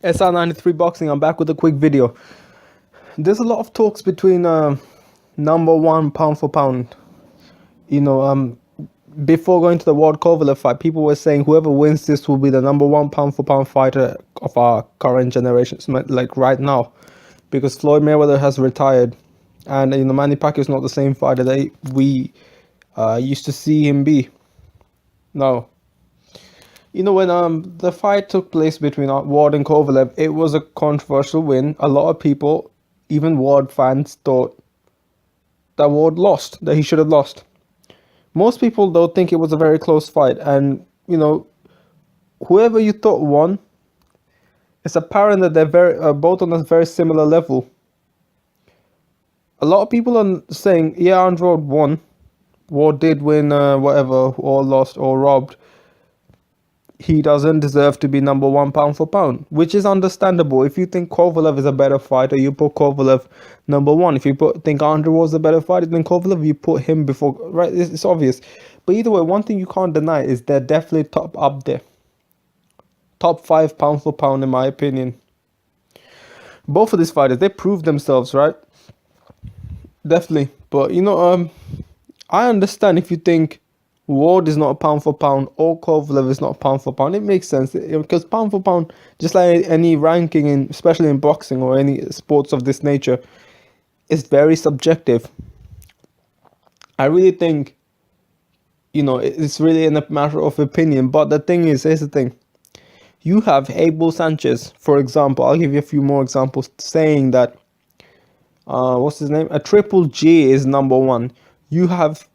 SR93 Boxing, I'm back with a quick video. There's a lot of talks between number one pound for pound. Before going to the World Kovalev fight, people were saying whoever wins this will be the number one pound for pound fighter of our current generation, like right now, because Floyd Mayweather has retired, and Manny Pacquiao is not the same fighter that we used to see him be. No. When the fight took place between Ward and Kovalev, it was a controversial win. A lot of people, even Ward fans, thought that Ward lost, that he should have lost. Most people, though, think it was a very close fight. And, whoever you thought won, it's apparent that they're both on a very similar level. A lot of people are saying, yeah, Andre Ward won. Ward did win, whatever, or lost, or robbed. He doesn't deserve to be number one pound for pound, which is understandable. If you think Kovalev is a better fighter, you put Kovalev number one. If you think Andre was a better fighter than Kovalev, you put him before, right? It's obvious. But either way, one thing you can't deny is they're definitely top up there. Top 5 pound for pound, in my opinion. Both of these fighters, they proved themselves, right? Definitely. But, I understand if you think Ward is not a pound for pound or Kovalev is not a pound for pound. It makes sense because pound for pound, just like any ranking, especially in boxing or any sports of this nature, is very subjective. I really think, it's really a matter of opinion. But the thing is, here's the thing. You have Abel Sanchez, for example. I'll give you a few more examples saying that, what's his name? A Triple G is number one. You have,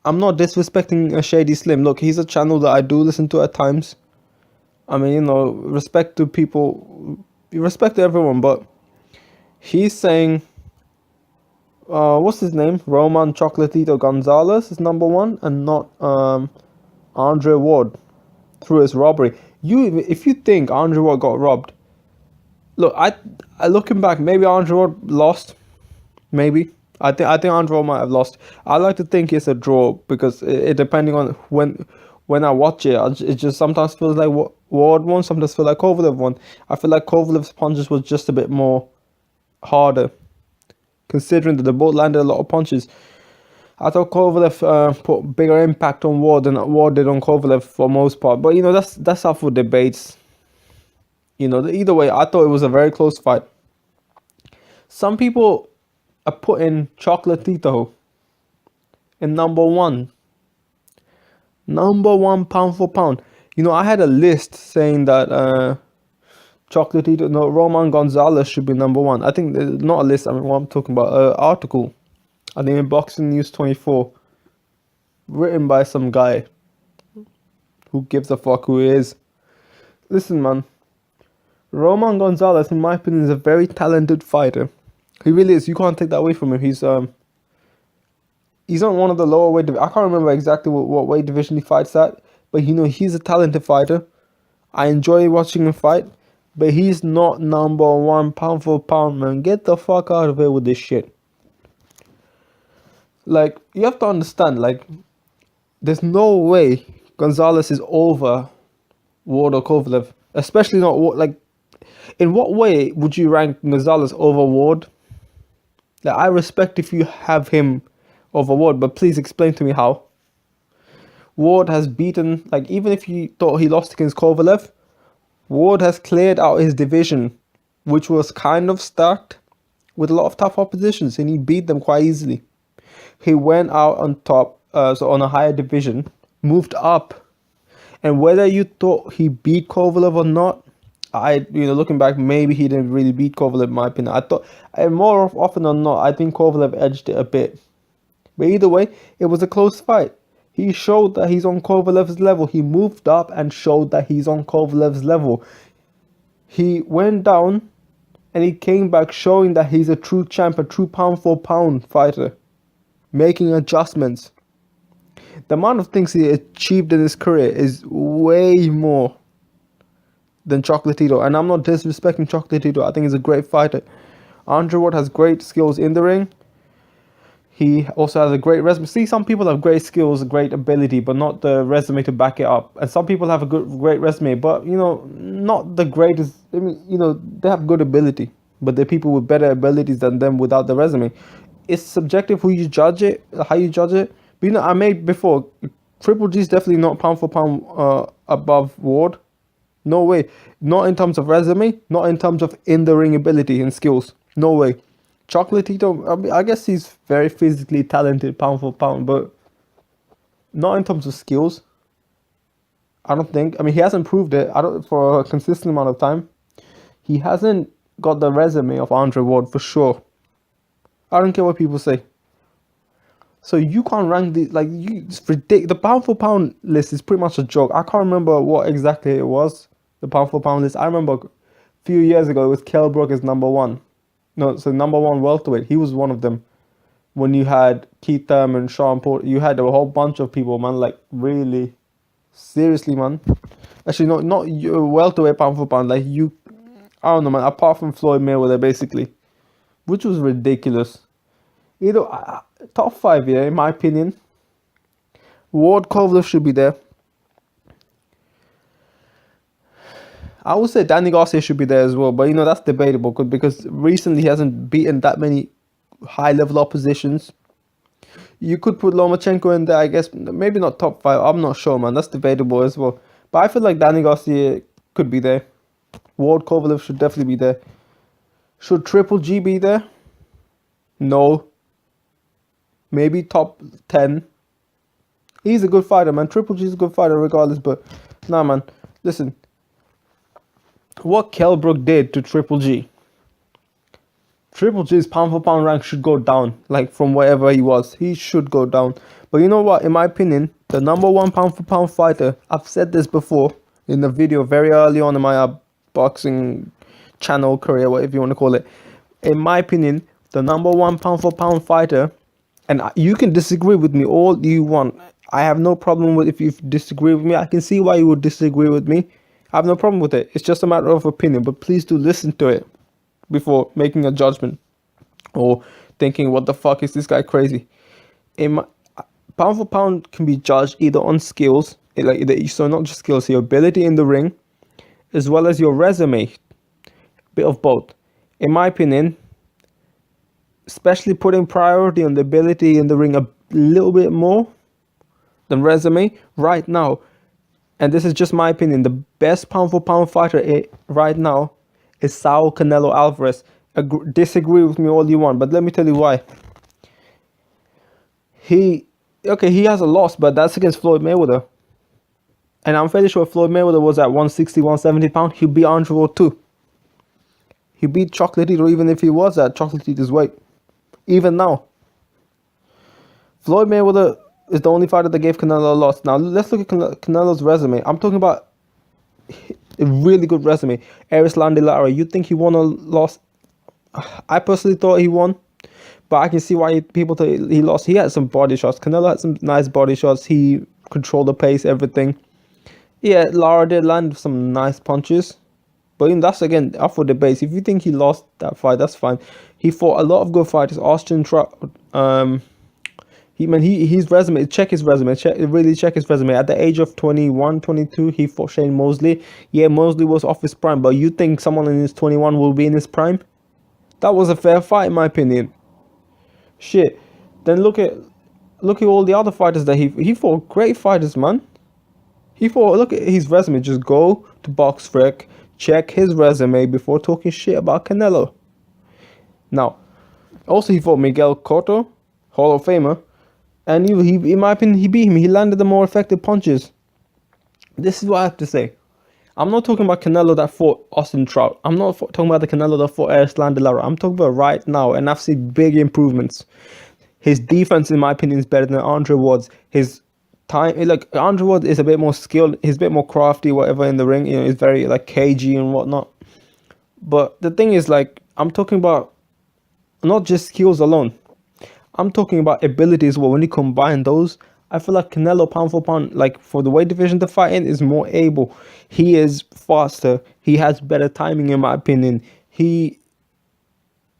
I'm not disrespecting a Shady Slim. Look, he's a channel that I do listen to at times. I mean, respect to people, respect to everyone, but he's saying, what's his name? Roman Chocolatito Gonzalez is number one and not Andre Ward through his robbery. If you think Andre Ward got robbed, look, I looking back, maybe Andre Ward lost, maybe. I think Andre might have lost. I like to think it's a draw because it depending on when I watch it, it just sometimes feels like Ward won, sometimes feel like Kovalev won. I feel like Kovalev's punches was just a bit more harder, considering that they both landed a lot of punches. I thought Kovalev put bigger impact on Ward than Ward did on Kovalev for most part. But that's up for debates. Either way, I thought it was a very close fight. Some people are putting Chocolatito in number one pound for pound. I had a list saying that Roman Gonzalez should be number one. I think not a list. I mean, what I'm talking about, article. I think in Boxing News 24, written by some guy. Who gives a fuck who he is? Listen, man. Roman Gonzalez, in my opinion, is a very talented fighter. He really is. You can't take that away from him. He's on one of the lower weight divisions. I can't remember exactly what weight division he fights at, but he's a talented fighter. I enjoy watching him fight, but he's not number one pound for pound, man. Get the fuck out of here with this shit. Like, you have to understand, like, there's no way Gonzalez is over Ward or Kovalev, especially not like. In what way would you rank Gonzalez over Ward? Like, I respect if you have him over Ward, but please explain to me how. Ward has beaten, like, even if you thought he lost against Kovalev, Ward has cleared out his division, which was kind of stacked with a lot of tough oppositions, and he beat them quite easily. He went out on top, so on a higher division, moved up, and whether you thought he beat Kovalev or not, looking back, maybe he didn't really beat Kovalev, in my opinion. I thought, more often than not, I think Kovalev edged it a bit. But either way, it was a close fight. He showed that he's on Kovalev's level. He moved up and showed that he's on Kovalev's level. He went down and he came back showing that he's a true champ, a true pound for pound fighter, making adjustments. The amount of things he achieved in his career is way more than Chocolatito, and I'm not disrespecting Chocolatito. I think he's a great fighter. Andre Ward has great skills in the ring. He also has a great resume. See, some people have great skills, great ability, but not the resume to back it up. And some people have a great resume, but not the greatest. I mean, they have good ability, but they're people with better abilities than them without the resume. It's subjective who you judge it, how you judge it. But I made before. Triple G is definitely not pound for pound above Ward. No way. Not in terms of resume, not in terms of in the ring ability and skills. No way. Chocolatito, I mean, I guess he's very physically talented pound for pound, but not in terms of skills. I don't think. I mean, he hasn't proved it. I don't for a consistent amount of time. He hasn't got the resume of Andre Ward for sure. I don't care what people say. So you can't rank the it's ridiculous. The pound for pound list is pretty much a joke. I can't remember what exactly it was. The pound for pound list. I remember a few years ago it was Kell Brook as number one. No, so number one welterweight. He was one of them. When you had Keith Thurman, Sean Porter, you had a whole bunch of people, man. Like really, seriously, man. Actually, not welterweight pound for pound. Like you, I don't know, man. Apart from Floyd Mayweather, basically, which was ridiculous. Top five, yeah, in my opinion. Ward, Kovalev should be there. I would say Danny Garcia should be there as well, but that's debatable because recently he hasn't beaten that many high-level oppositions. You could put Lomachenko in there, I guess. Maybe not top five. I'm not sure, man. That's debatable as well. But I feel like Danny Garcia could be there. Ward, Kovalev should definitely be there. Should Triple G be there? No. Maybe top 10. He's a good fighter, man. Triple G's a good fighter regardless, but nah, man. Listen. What Kell Brook did to Triple G. Triple G's pound for pound rank should go down. Like from wherever he was. He should go down. But you know what? In my opinion, the number one pound for pound fighter, I've said this before in the video very early on in my boxing channel career, whatever you want to call it. In my opinion, the number one pound for pound fighter, and you can disagree with me all you want. I have no problem with if you disagree with me. I can see why you would disagree with me. I have no problem with it. It's just a matter of opinion. But please do listen to it before making a judgment or thinking, what the fuck, is this guy crazy? Pound for pound can be judged either on skills, so not just skills, your ability in the ring, as well as your resume. Bit of both. In my opinion, especially putting priority on the ability in the ring a little bit more than resume right now, and this is just my opinion, the best pound for pound fighter right now is Saul Canelo Alvarez. Disagree with me all you want, but let me tell you why. He has a loss, but that's against Floyd Mayweather. And I'm fairly sure if Floyd Mayweather was at 160, 170 pounds, he'd beat Andre Ward too. He beat Chocolatito even if he was at Chocolatito's weight. Even now. Floyd Mayweather is the only fighter that gave Canelo a loss. Now, let's look at Canelo's resume. I'm talking about a really good resume. Erislandy Lara, you think he won or lost? I personally thought he won. But I can see why people thought he lost. He had some body shots. Canelo had some nice body shots. He controlled the pace, everything. Yeah, Lara did land some nice punches. But that's, again, up for debate. If you think he lost that fight, that's fine. He fought a lot of good fighters. Austin Trout. His resume, check his resume. Really check his resume. At the age of 21, 22, he fought Shane Mosley. Yeah, Mosley was off his prime. But you think someone in his 21 will be in his prime? That was a fair fight, in my opinion. Shit. Then look at all the other fighters that he fought. Great fighters, man. Look at his resume. Just go to BoxRec, check his resume before talking shit about Canelo. Now, also he fought Miguel Cotto, Hall of Famer, and he in my opinion, he beat him. He landed the more effective punches. This is what I have to say. I'm not talking about Canelo that fought Austin Trout. I'm not talking about the Canelo that fought Erislandy Lara. I'm talking about right now, and I've seen big improvements. His defense, in my opinion, is better than Andre Ward's. His time, Andre Ward is a bit more skilled. He's a bit more crafty, whatever, in the ring. He's very cagey and whatnot. But the thing is, I'm talking about not just skills alone. I'm talking about abilities. Well, when you combine those, I feel like Canelo, pound for pound, for the weight division to fight in, is more able. He is faster. He has better timing, in my opinion. He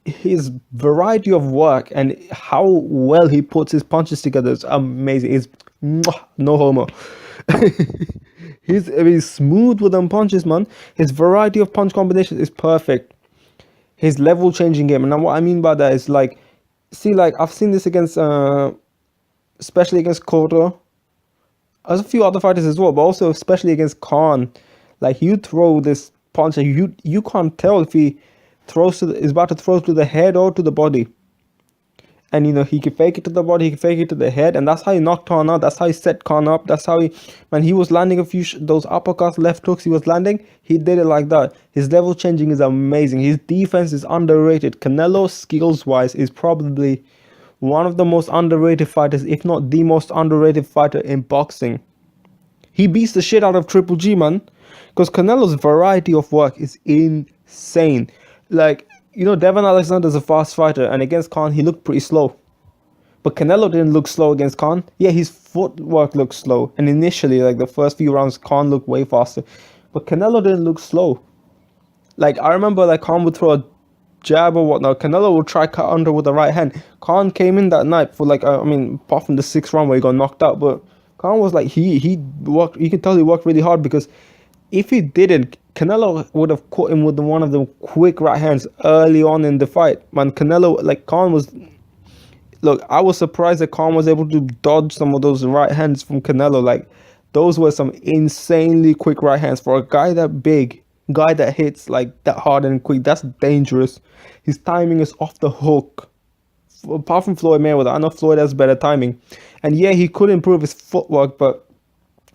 his variety of work and how well he puts his punches together is amazing. It's no homo. He's smooth with them punches, man. His variety of punch combinations is perfect. His level changing game, and what I mean by that is like, see, like I've seen this against, especially against Cotto. There's a few other fighters as well, but also especially against Khan. Like you throw this punch, and you can't tell if he is about to throw to the head or to the body. And he can fake it to the body, he can fake it to the head, and that's how he knocked Khan out. That's how he set Khan up. That's how he was landing a few those uppercuts, left hooks he was landing. He did it like that. His level changing is amazing. His defense is underrated. Canelo, skills wise, is probably one of the most underrated fighters, if not the most underrated fighter in boxing. He beats the shit out of Triple G, man, because Canelo's variety of work is insane. Like, Devon Alexander's a fast fighter, and against Khan, he looked pretty slow. But Canelo didn't look slow against Khan. Yeah, his footwork looked slow. And initially, like the first few rounds, Khan looked way faster. But Canelo didn't look slow. Like, I remember, like, Khan would throw a jab or whatnot. Canelo would try cut under with the right hand. Khan came in that night for, like, apart from the 6th round where he got knocked out. But Khan was like, he worked, you could tell he worked really hard, because if he didn't, Canelo would have caught him with one of the quick right hands early on in the fight. Man, Canelo, like Khan was, look, I was surprised that Khan was able to dodge some of those right hands from Canelo. Like, those were some insanely quick right hands for a guy that big, guy that hits like that hard and quick. That's dangerous. His timing is off the hook. Apart from Floyd Mayweather, I know Floyd has better timing, and yeah, he could improve his footwork, but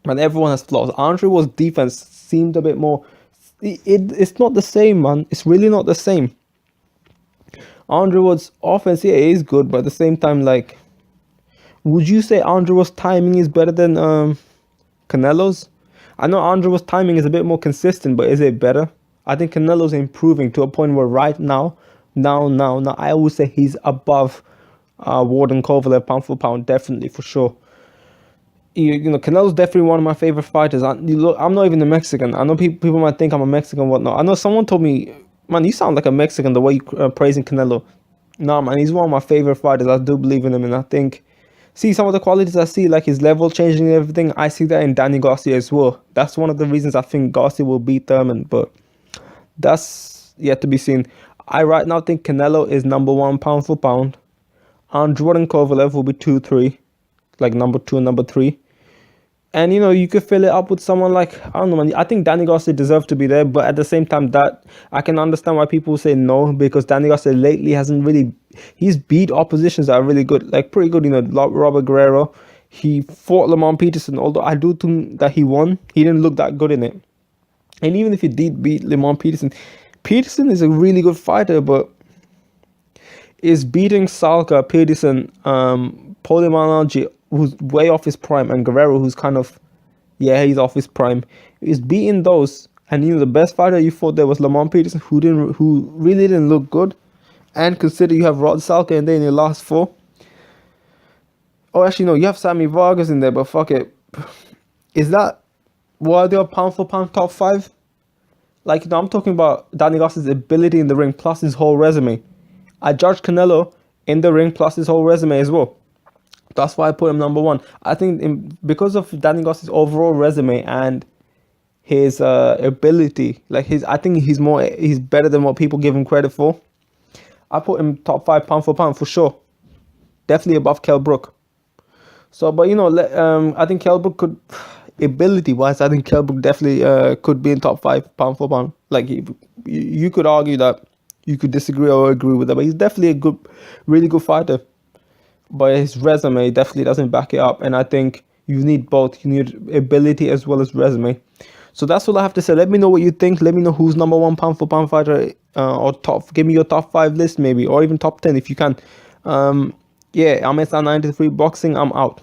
man, everyone has flaws. Andre Ward's defense seemed a bit more. It's not the same, man. It's really not the same. Andre Ward's offense, yeah, is good, but at the same time, like, would you say Andre Ward's timing is better than Canelo's? I know Andre Ward's timing is a bit more consistent, but is it better? I think Canelo's improving to a point where right now, I would say he's above Ward and Kovalev pound for pound, definitely, for sure. Canelo's definitely one of my favorite fighters. I'm not even a Mexican. I know people might think I'm a Mexican, whatnot. I know someone told me, man, you sound like a Mexican the way you praising Canelo. Nah, man, he's one of my favorite fighters. I do believe in him, and I think, see, some of the qualities I see, like his level changing and everything, I see that in Danny Garcia as well. That's one of the reasons I think Garcia will beat Thurman, but that's yet to be seen. I right now think Canelo is number 1 pound for pound. Andre and Kovalev will be 2-3, like number 2 and number 3. And you could fill it up with someone like, I don't know, man. I think Danny Garcia deserves to be there, but at the same time, that I can understand why people say no, because Danny Garcia lately hasn't really, he's beat oppositions that are really good, like pretty good. Robert Guerrero, he fought Lamont Peterson, although I do think that he won. He didn't look that good in it. And even if he did beat Lamont Peterson, Peterson is a really good fighter, but is beating Salka, Peterson, Polimanagi, who's way off his prime, and Guerrero, who's kind of, yeah, he's off his prime, is beating those. And the best fighter you fought there was Lamont Peterson, who really didn't look good. And consider you have Rod Salka in there in your last 4. Oh, actually, no, you have Sammy Vargas in there, but fuck it. Is that worthy of pound for pound top 5? Like, I'm talking about Danny Garcia's ability in the ring plus his whole resume. I judge Canelo in the ring plus his whole resume as well. That's why I put him number 1. I think because of Danny Garcia's overall resume and his ability, like I think he's better than what people give him credit for. I put him top 5 pound for pound for sure. Definitely above Kell Brook. So, but I think Kell Brook could, ability-wise, I think Kell Brook definitely could be in top 5 pound for pound. Like, you could argue that, you could disagree or agree with that, but he's definitely a really good fighter. But his resume definitely doesn't back it up, and I think you need both. You need ability as well as resume. So that's all I have to say. Let me know what you think. Let me know who's number 1 pound for pound fighter, or top. Give me your top 5 list maybe, or even top 10 if you can. Yeah, I'm at 93 Boxing. I'm out.